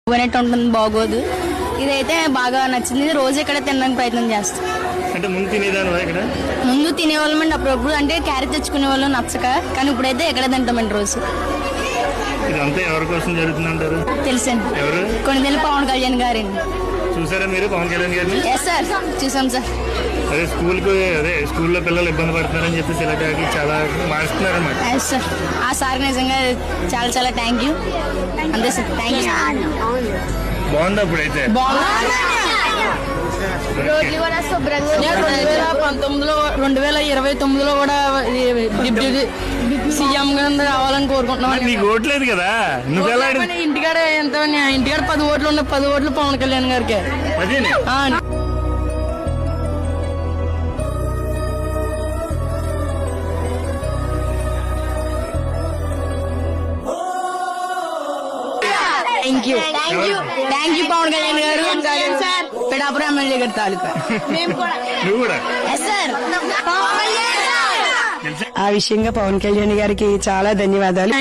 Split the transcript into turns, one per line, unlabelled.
పోయినట్టు ఉంటుంది, బాగోదు. ఇదైతే బాగా నచ్చింది. రోజు ఇక్కడ తినడానికి ప్రయత్నం చేస్తాం.
అంటే ముందు తినేదానివా ఇక్కడ?
ముందు తినేవాళ్ళం అండి, అప్పుడప్పుడు అంటే క్యారెట్ తెచ్చుకునే వాళ్ళు నచ్చక. కానీ ఇప్పుడైతే ఎక్కడ తింటామండి రోజు.
ఇదంతా ఎవరి కోసం జరుగుతుందంటారు?
తెలుసండి,
ఎవరు?
కొన్నిదేళ్ళు పవన్ కళ్యాణ్ గారండి.
చూసారా మీరు పవన్ కళ్యాణ్ గారిని?
ఎస్ సార్, చూసాం సార్.
అదే స్కూల్లో పిల్లలు ఇబ్బంది పడుతున్నారని చెప్పేసి ఇలాంటి చాలా మారుస్తున్నారు అన్నమాట.
ఎస్ సార్, ఆ సార్ నిజంగా చాలా చాలా థ్యాంక్ యూ. అంతే సార్, థ్యాంక్ యూ.
బాగుంది అప్పుడైతే.
2029లో కూడా డిప్యూటీ సీఎం గా రావాలని కోరుకుంటున్నాం.
నీకు ఓట్లేదు కదా, నువ్వు ఎలా
ఇంటికాడ 10 ఓట్లు ఉన్నాయి. 10 ఓట్లు పవన్ కళ్యాణ్ గారికి.
అదేనే
థ్యాంక్ యూ పవన్ కళ్యాణ్ గారు, పిఠాపురం ఎమ్మెల్యే గారి తాలూకా.
నువ్వు కూడా
ఆ విషయంగా పవన్ కళ్యాణ్ గారికి చాలా ధన్యవాదాలు.